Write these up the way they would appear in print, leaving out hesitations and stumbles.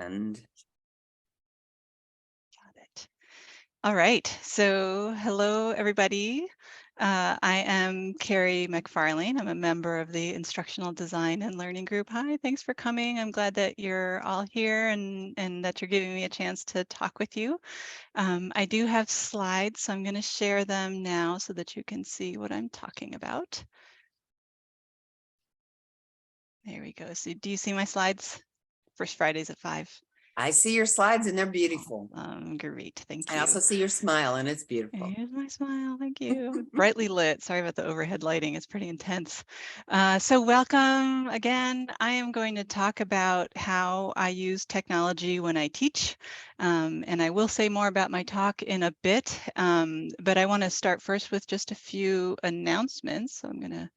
And Got it. All right. So hello, everybody. I am Carrie McFarlane. I'm a member of the Instructional Design and Learning Group. Hi, thanks for coming. I'm glad that you're all here and that you're giving me a chance to talk with you. I do have slides, so I'm going to share them now so that you can see what I'm talking about. There we go. So do you see my slides? First Fridays at 5. I see your slides and they're beautiful. Great. Thank I you. also see your smile and it's beautiful. Here's my smile. Thank you. Brightly lit. Sorry about the overhead lighting. It's pretty intense. So welcome again. I am going to talk about how I use technology when I teach. And I will say more about my talk in a bit. But I want to start first with just a few announcements. So I'm going to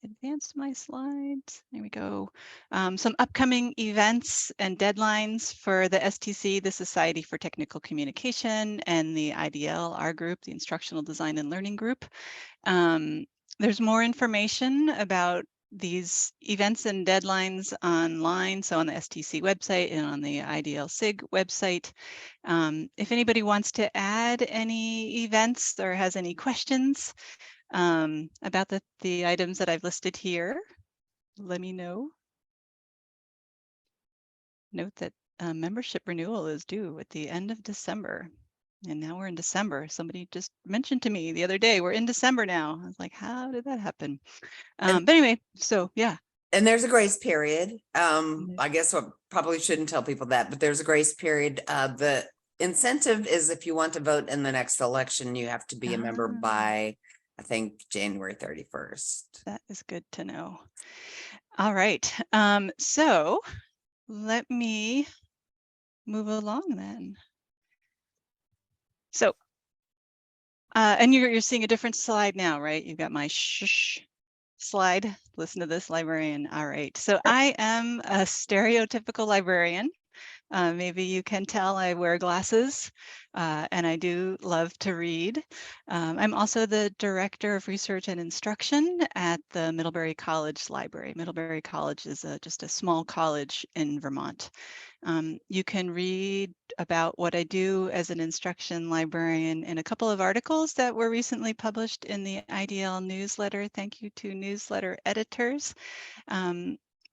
advance my slides. There we go. Some upcoming events and deadlines for the STC, the Society for Technical Communication, and the IDL, our group, the Instructional Design and Learning Group. There's more information about these events and deadlines online, so on the STC website and on the IDL SIG website. If anybody wants to add any events or has any questions, about the items that I've listed here, let me know. Note that membership renewal is due at the end of December. And now we're in December. Somebody just mentioned to me the other day, we're in December now. I was like, how did that happen? But anyway, so yeah. And there's a grace period. I guess I probably shouldn't tell people that, but there's a grace period. The incentive is if you want to vote in the next election, you have to be a member by, I think, January 31st. That is good to know. All right. So let me move along then. So, and you're seeing a different slide now, right? You've got my shh slide. Listen to this, librarian. All right. So I am a stereotypical librarian. Maybe you can tell I wear glasses and I do love to read. I'm also the Director of Research and Instruction at the Middlebury College Library. Middlebury College is just a small college in Vermont. You can read about what I do as an instruction librarian in a couple of articles that were recently published in the IDL newsletter. Thank you to newsletter editors.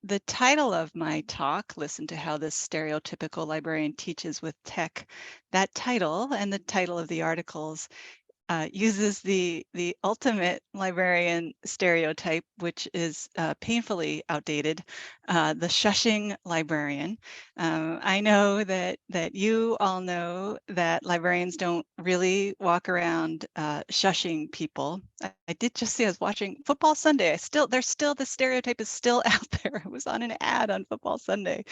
The title of my talk, Listen to How This Stereotypical Librarian Teaches with Tech, that title and the title of the articles uses the ultimate librarian stereotype, which is painfully outdated, the shushing librarian. I know that you all know that librarians don't really walk around shushing people. I did just see, I was watching Football Sunday. The stereotype is still out there. It was on an ad on Football Sunday.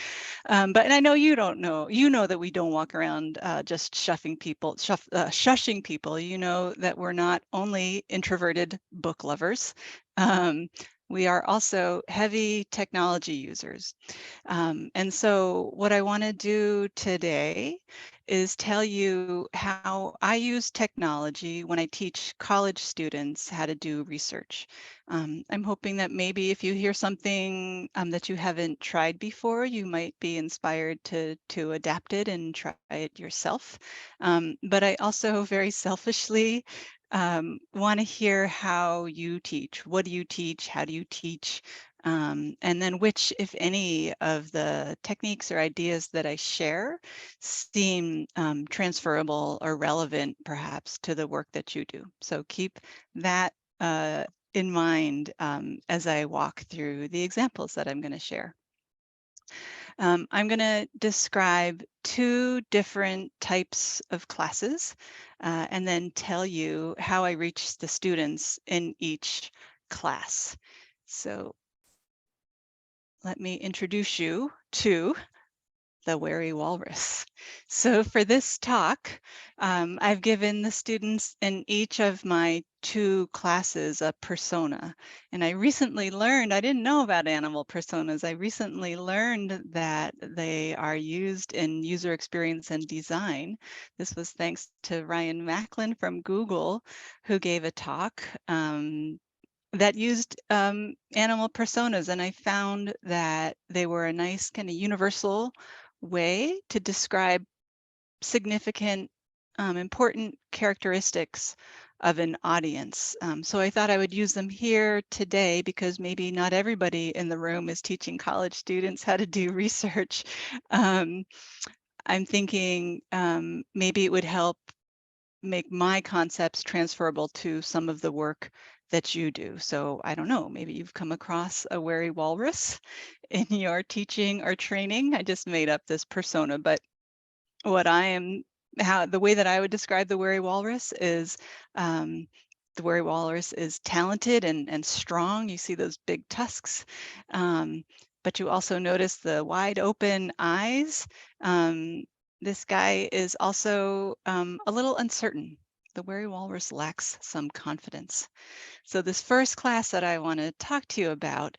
And I know you don't know, that we don't walk around just shushing people. You know that we're not only introverted book lovers, we are also heavy technology users. And so what I want to do today is tell you how I use technology when I teach college students how to do research. I'm hoping that maybe if you hear something that you haven't tried before, you might be inspired to adapt it and try it yourself. But I also very selfishly want to hear how you teach. What do you teach? How do you teach? And then which, if any, of the techniques or ideas that I share seem transferable or relevant, perhaps, to the work that you do. So keep that in mind as I walk through the examples that I'm going to share. I'm going to describe 2 different types of classes and then tell you how I reach the students in each class. So let me introduce you to the wary walrus. So for this talk, I've given the students in each of my 2 classes a persona. And I recently learned, I didn't know about animal personas. I recently learned that they are used in user experience and design. This was thanks to Ryan Macklin from Google, who gave a talk that used animal personas, and I found that they were a nice kind of universal way to describe significant, important characteristics of an audience. So I thought I would use them here today because maybe not everybody in the room is teaching college students how to do research. I'm thinking maybe it would help make my concepts transferable to some of the work that you do. So I don't know, maybe you've come across a wary walrus in your teaching or training. I just made up this persona, but what I am, the way that I would describe the wary walrus is the wary walrus is talented and strong. You see those big tusks, but you also notice the wide open eyes. This guy is also a little uncertain. The wary walrus lacks some confidence. So this first class that I want to talk to you about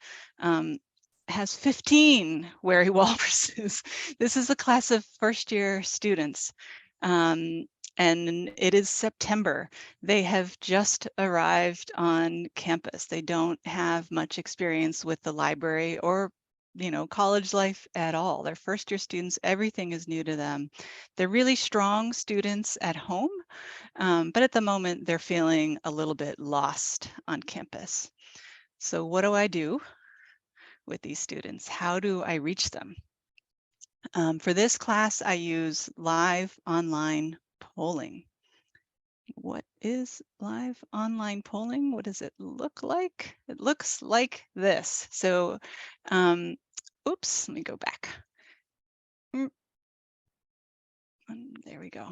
has 15 wary walruses. This is a class of first-year students, and it is September. They have just arrived on campus. They don't have much experience with the library or college life at all. They're first-year students. Everything is new to them. They're really strong students at home, but at the moment they're feeling a little bit lost on campus. So what do I do with these students? How do I reach them? For this class, I use live online polling. What is live online polling? What does it look like? It looks like this. So, oops, let me go back. There we go.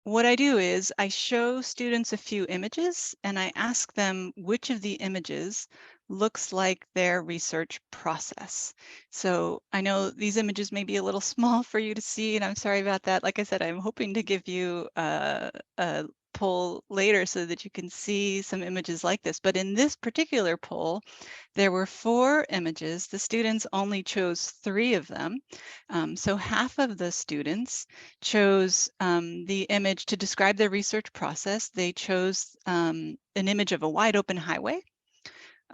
What I do is I show students a few images and I ask them which of the images looks like their research process. So I know these images may be a little small for you to see, and I'm sorry about that. Like I said, I'm hoping to give you a poll later so that you can see some images like this. But in this particular poll, there were 4 images. The students only chose 3 of them. So half of the students chose the image to describe their research process. They chose an image of a wide open highway.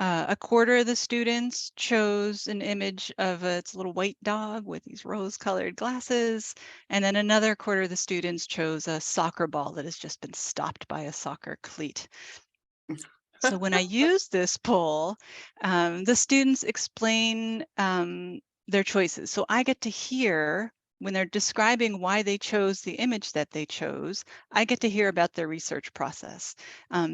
A quarter of the students chose an image of its little white dog with these rose-colored glasses. And then another quarter of the students chose a soccer ball that has just been stopped by a soccer cleat. So when I use this poll, the students explain their choices. So I get to hear when they're describing why they chose the image that they chose, I get to hear about their research process.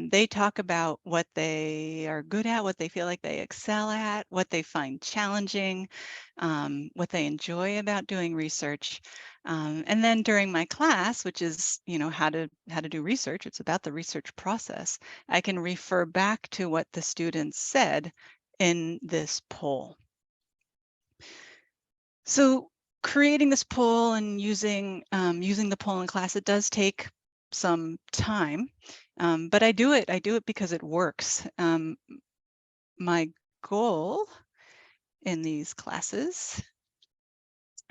They talk about what they are good at, what they feel like they excel at, what they find challenging, what they enjoy about doing research. And then during my class, which is, how to do research, it's about the research process, I can refer back to what the students said in this poll. So creating this poll and using the poll in class, it does take some time, but I do it because it works. My goal in these classes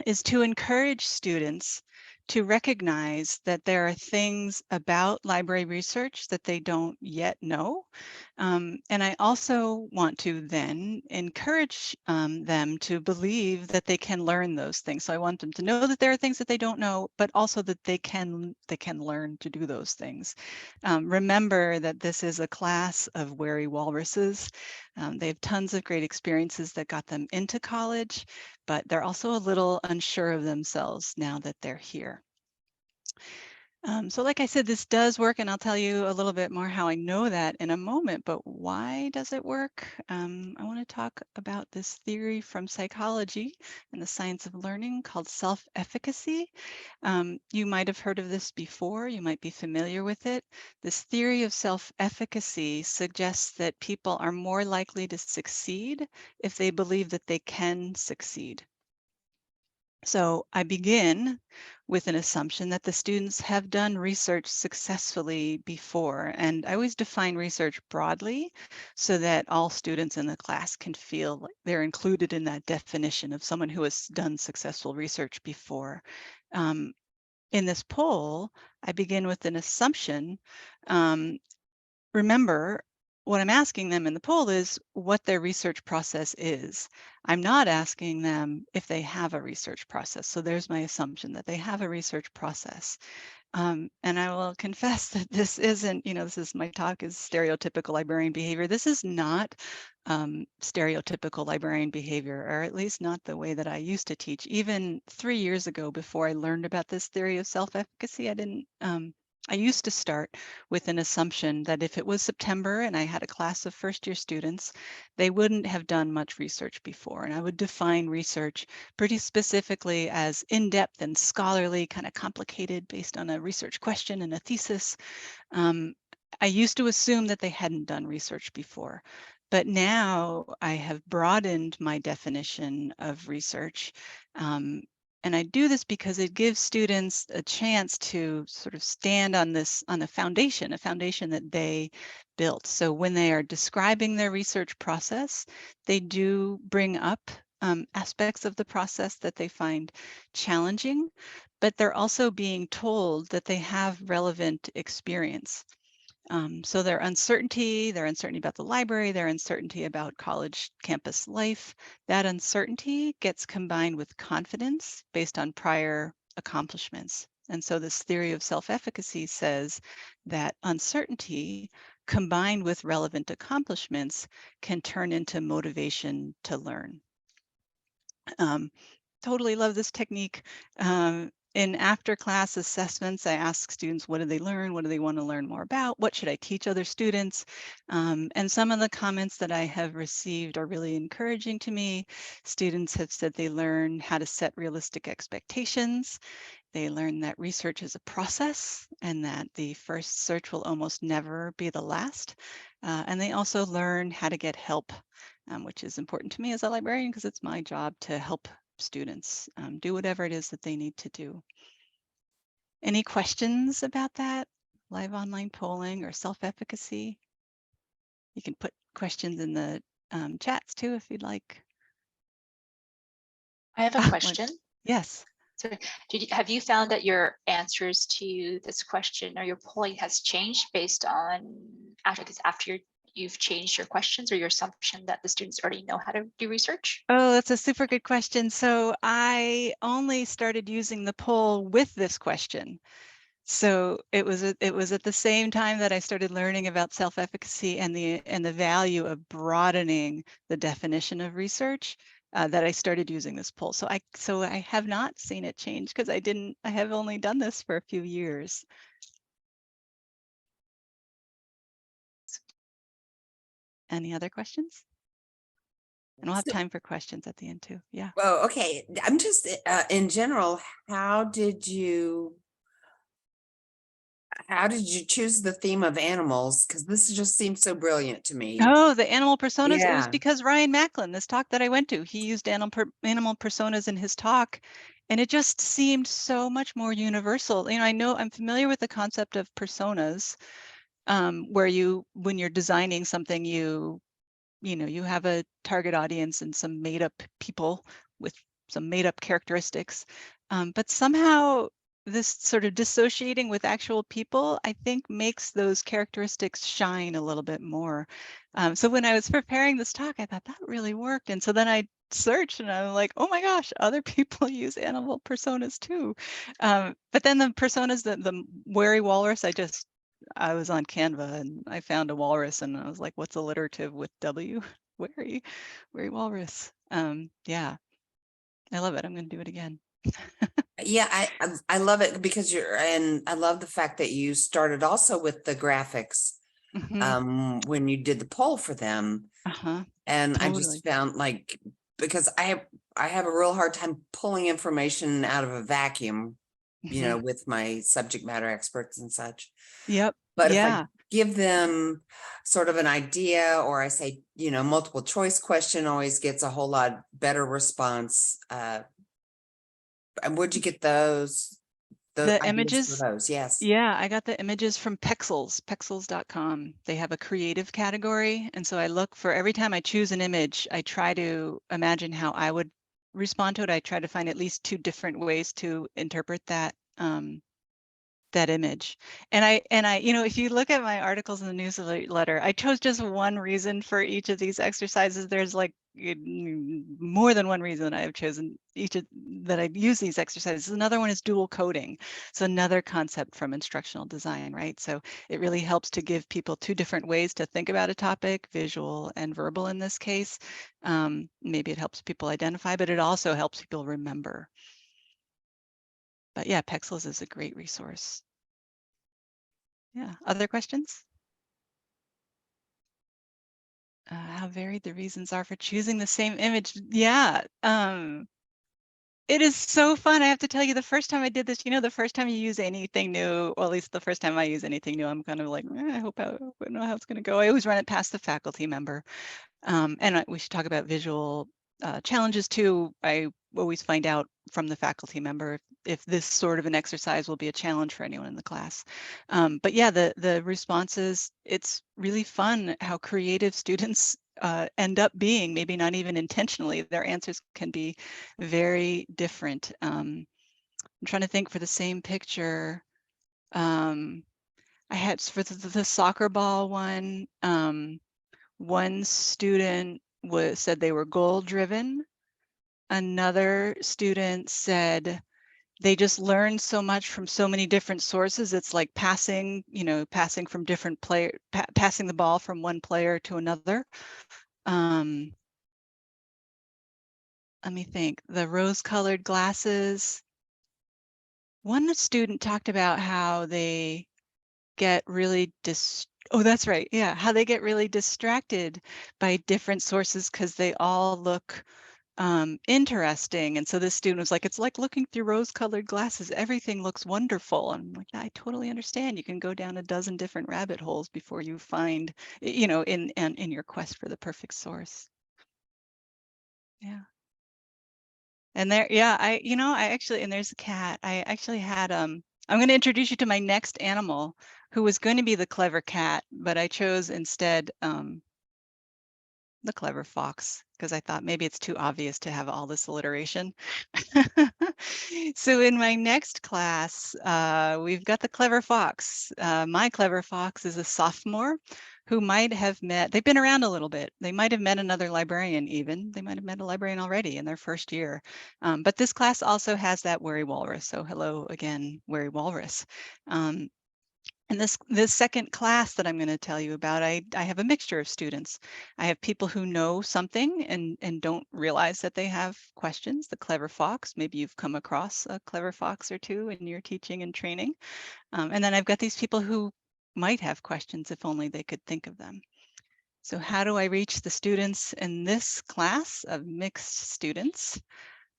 is to encourage students to recognize that there are things about library research that they don't yet know. And I also want to then encourage them to believe that they can learn those things. So I want them to know that there are things that they don't know, but also that they can learn to do those things. Remember that this is a class of wary walruses. They have tons of great experiences that got them into college, but they're also a little unsure of themselves now that they're here. So like I said, this does work, and I'll tell you a little bit more how I know that in a moment, but why does it work? I want to talk about this theory from psychology and the science of learning called self-efficacy. You might have heard of this before, you might be familiar with it. This theory of self-efficacy suggests that people are more likely to succeed if they believe that they can succeed. So I begin with an assumption that the students have done research successfully before. And I always define research broadly so that all students in the class can feel like they're included in that definition of someone who has done successful research before. In this poll, I begin with an assumption. Remember, what I'm asking them in the poll is what their research process is. I'm not asking them if they have a research process. So there's my assumption that they have a research process. And I will confess that this isn't, this is my talk is stereotypical librarian behavior. This is not stereotypical librarian behavior, or at least not the way that I used to teach. Even 3 years ago, before I learned about this theory of self-efficacy, I used to start with an assumption that if it was September and I had a class of first-year students, they wouldn't have done much research before. And I would define research pretty specifically as in-depth and scholarly, kind of complicated based on a research question and a thesis. I used to assume that they hadn't done research before, but now I have broadened my definition of research. And I do this because it gives students a chance to sort of stand on a foundation that they built. So when they are describing their research process, they do bring up aspects of the process that they find challenging, but they're also being told that they have relevant experience. So their uncertainty about the library, their uncertainty about college campus life, that uncertainty gets combined with confidence based on prior accomplishments. And so this theory of self-efficacy says that uncertainty combined with relevant accomplishments can turn into motivation to learn. Totally love this technique. In after class assessments, I ask students, what did they learn? What do they want to learn more about? What should I teach other students? And some of the comments that I have received are really encouraging to me. Students have said they learn how to set realistic expectations. They learn that research is a process and that the first search will almost never be the last. And they also learn how to get help, which is important to me as a librarian because it's my job to help students do whatever it is that they need to do. Any questions about that? Live online polling or self-efficacy? You can put questions in the chats too if you'd like. I have a question. Yes. So have you found that your answers to this question or your polling has changed based on after you've changed your questions or your assumption that the students already know how to do research? Oh, that's a super good question. So I only started using the poll with this question. So it was at the same time that I started learning about self-efficacy and the value of broadening the definition of research that I started using this poll. So I have not seen it change because I have only done this for a few years. Any other questions? And we'll have time for questions at the end too. Yeah. Well, okay. I'm just in general, how did you choose the theme of animals? Because this just seems so brilliant to me. Oh, the animal personas. It was Yeah. because Ryan Macklin, this talk that I went to, he used animal personas in his talk, and it just seemed so much more universal. I know I'm familiar with the concept of personas, where when you're designing something, you have a target audience and some made up people with some made up characteristics. But somehow this sort of dissociating with actual people, I think makes those characteristics shine a little bit more. So when I was preparing this talk, I thought that really worked. And so then I searched and I'm like, oh my gosh, other people use animal personas too. But then the personas, the wary walrus, I was on Canva and I found a walrus and I was like, what's alliterative with W? Wary walrus. Yeah, I love it. I'm going to do it again. Yeah, I love it because and I love the fact that you started also with the graphics when you did the poll for them. And I just found because I have a real hard time pulling information out of a vacuum, with my subject matter experts and such. Yep. But if I give them sort of an idea, or I say, multiple choice question always gets a whole lot better response. And where'd you get those? The images for those? Yes. Yeah, I got the images from Pexels, pexels.com. They have a creative category. And so I look for every time I choose an image, I try to imagine how I would respond to it. I try to find at least 2 different ways to interpret that that image. And I, you know, if you look at my articles in the newsletter, I chose just one reason for each of these exercises. There's like more than one reason I have chosen each of that I use these exercises. Another one is dual coding. So another concept from instructional design, right? So it really helps to give people two different ways to think about a topic, visual and verbal in this case. Maybe it helps people identify, but it also helps people remember. But yeah, Pexels is a great resource. Yeah, other questions? How varied the reasons are for choosing the same image. Yeah, it is so fun. I have to tell you, the first time I did this, you know, the first time you use anything new, or at least the first time I use anything new, I'm kind of like, I hope I know how it's going to go. I always run it past the faculty member. We should talk about visual challenges too. I always find out from the faculty member if this sort of an exercise will be a challenge for anyone in the class. But yeah, the responses, it's really fun how creative students end up being, maybe not even intentionally. Their answers can be very different. I'm trying to think for the same picture. I had for the soccer ball one, one student said they were goal driven. Another student said they just learned so much from so many different sources. It's like passing, you know, passing from different passing the ball from one player to another. Let me think. The rose-colored glasses. One student talked about how they get really oh, that's right. Yeah, how they get really distracted by different sources because they all look interesting. And so this student was like, it's like looking through rose-colored glasses. Everything looks wonderful. And I'm like, yeah, I totally understand. You can go down a dozen different rabbit holes before you find, you know, in your quest for the perfect source. Yeah. And there, yeah, I actually, and there's a cat. I actually had, I'm going to introduce you to my next animal who was going to be the clever cat, but I chose instead the clever fox because I thought maybe it's too obvious to have all this alliteration. So in my next class, we've got the clever fox. My clever fox is a sophomore who might have met, they've been around a little bit. They might have met another librarian even. They might have met a librarian already in their first year. But this class also has that Wary Walrus. So hello again, Wary Walrus. And this second class that I'm going to tell you about, I have a mixture of students. I have people who know something and don't realize that they have questions. The clever fox, maybe you've come across a clever fox or two in your teaching and training. And then I've got these people who might have questions if only they could think of them. So how do I reach the students in this class of mixed students?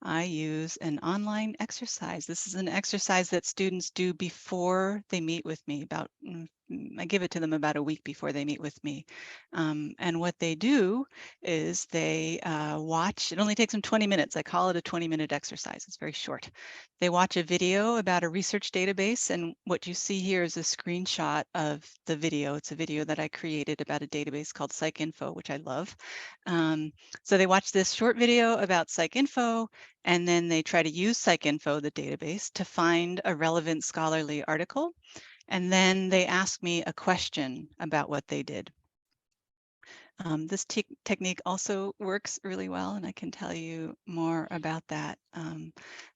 I use an online exercise. This is an exercise that students do before they meet with me. I give it to them about a week before they meet with me. And what they do is they watch, it only takes them 20 minutes. I call it a 20-minute exercise. It's very short. They watch a video about a research database. And what you see here is a screenshot of the video. It's a video that I created about a database called PsycInfo, which I love. So they watch this short video about PsycInfo, and then they try to use PsycInfo, the database, to find a relevant scholarly article. And then they ask me a question about what they did. This technique also works really well, and I can tell you more about that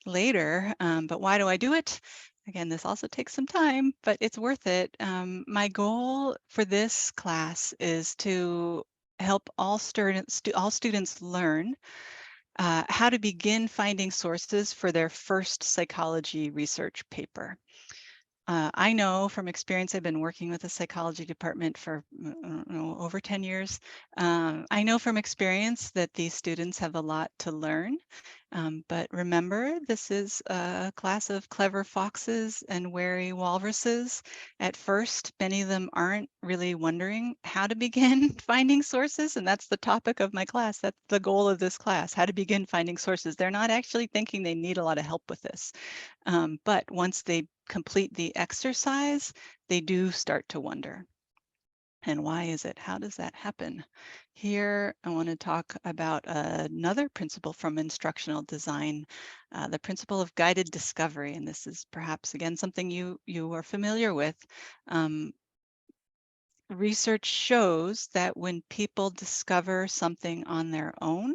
later. But why do I do it? Again, this also takes some time, but it's worth it. My goal for this class is to help all students learn how to begin finding sources for their first psychology research paper. I know from experience, I've been working with the psychology department for over 10 years. I know from experience that these students have a lot to learn. But remember, this is a class of clever foxes and wary walruses. At first, many of them aren't really wondering how to begin finding sources. And that's the topic of my class. That's the goal of this class, how to begin finding sources. They're not actually thinking they need a lot of help with this. But once they complete the exercise, they do start to wonder. And why is it? How does that happen? Here, I want to talk about another principle from instructional design, the principle of guided discovery. And this is perhaps, again, something you are familiar with. Research shows that when people discover something on their own,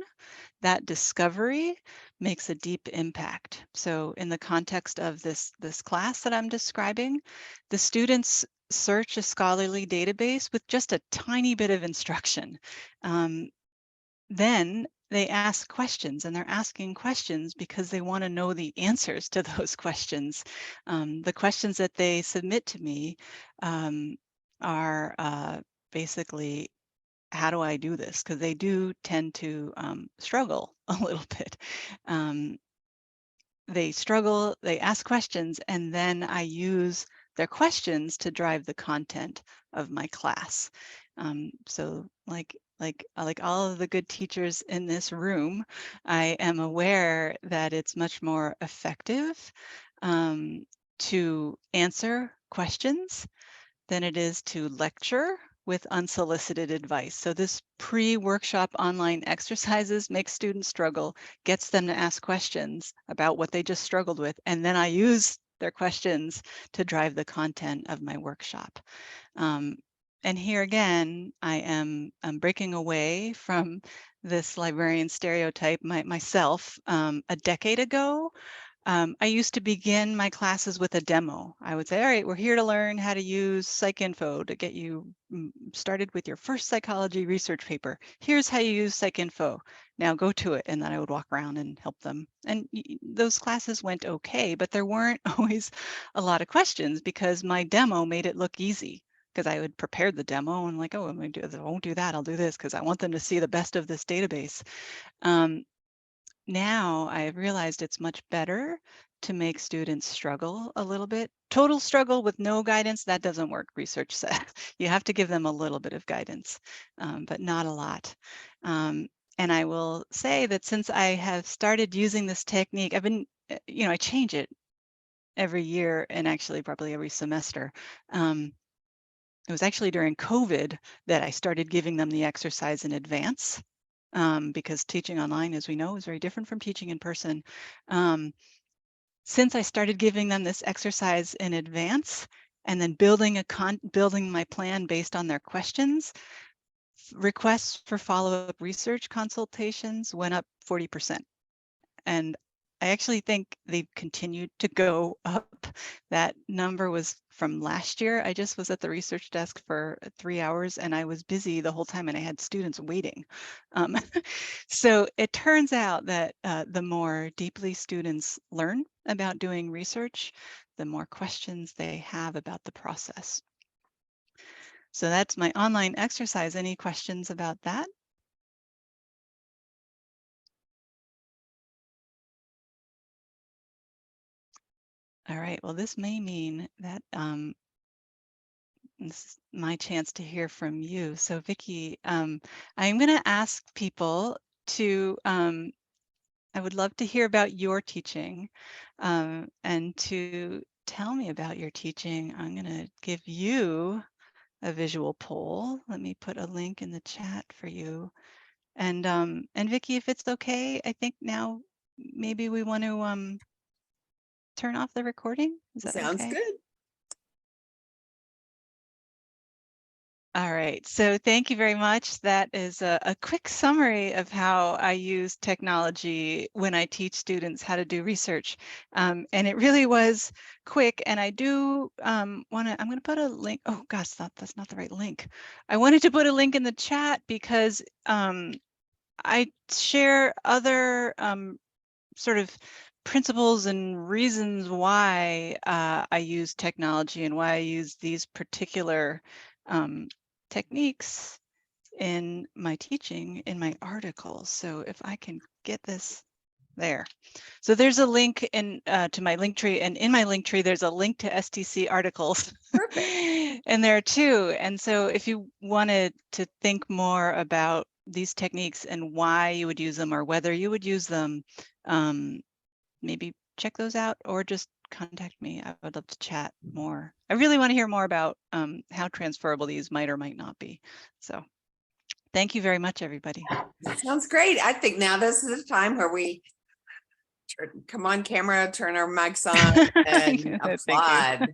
that discovery makes a deep impact. So in the context of this class that I'm describing, the students search a scholarly database with just a tiny bit of instruction. Then they ask questions, and they're asking questions because they want to know the answers to those questions. The questions that they submit to me are basically, how do I do this? Because they do tend to struggle a little bit. They struggle, they ask questions, and then I use their questions to drive the content of my class. So like all of the good teachers in this room, I am aware that it's much more effective to answer questions than it is to lecture with unsolicited advice. So this pre-workshop online exercises makes students struggle, gets them to ask questions about what they just struggled with, and then I use their questions to drive the content of my workshop. And here again, I'm breaking away from this librarian stereotype myself. A decade ago, I used to begin my classes with a demo. I would say, all right, we're here to learn how to use PsycInfo to get you started with your first psychology research paper. Here's how you use PsycInfo. Now go to it. And then I would walk around and help them. And those classes went okay, but there weren't always a lot of questions because my demo made it look easy. Because I would prepare the demo and like, oh, I'm going to do this. I won't do that. I'll do this because I want them to see the best of this database. Now I've realized it's much better to make students struggle a little bit. Total struggle with no guidance, that doesn't work, research says. You have to give them a little bit of guidance, but not a lot. And I will say that since I have started using this technique, I've been, I change it every year and actually probably every semester. It was actually during COVID that I started giving them the exercise in advance. Because teaching online, as we know, is very different from teaching in person. Since I started giving them this exercise in advance and then building my plan based on their questions, requests for follow-up research consultations went up 40%. And I actually think they've continued to go up. That number was from last year. I just was at the research desk for 3 hours and I was busy the whole time and I had students waiting. So it turns out that the more deeply students learn about doing research, the more questions they have about the process. So that's my online exercise. Any questions about that? All right, well, this may mean that this is my chance to hear from you. So Vicki, I'm going to ask people to, I would love to hear about your teaching and to tell me about your teaching. I'm going to give you a visual poll. Let me put a link in the chat for you. And Vicki, if it's okay, I think now maybe we want to turn off the recording. Is that Sounds okay? good. All right, so thank you very much. That is a quick summary of how I use technology when I teach students how to do research. And it really was quick. And I do I'm going to put a link. Oh gosh, that's not the right link. I wanted to put a link in the chat because I share other sort of principles and reasons why I use technology and why I use these particular techniques in my teaching in my articles. So if I can get this there. So there's a link in to my link tree, and in my link tree there's a link to STC articles. Perfect. And there too. And so if you wanted to think more about these techniques and why you would use them or whether you would use them, maybe check those out or just contact me. I would love to chat more. I really want to hear more about how transferable these might or might not be. So thank you very much, everybody. That sounds great. I think now this is the time where we come on camera, turn our mics on and Thank you. applaud.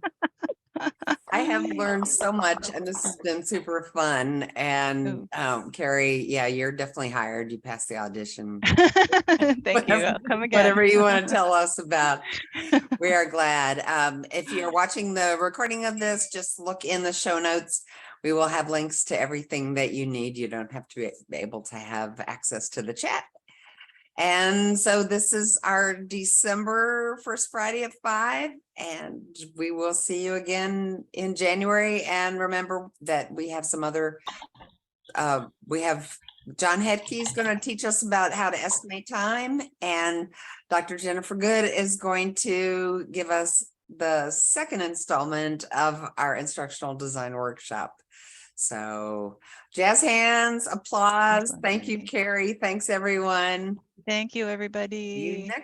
I have learned so much and this has been super fun. And Carrie, yeah, you're definitely hired. You passed the audition. Thank you. I'll come again. Whatever you want to tell us about. We are glad. If you're watching the recording of this, just look in the show notes. We will have links to everything that you need. You don't have to be able to have access to the chat. And so this is our December first Friday at 5, and we will see you again in January. And remember that we have some other, we have John Hedke is going to teach us about how to estimate time, and Dr. Jennifer Good is going to give us the second installment of our instructional design workshop. So jazz hands, applause. Thank you, Carrie. Thanks, everyone. Thank you, See you everybody. next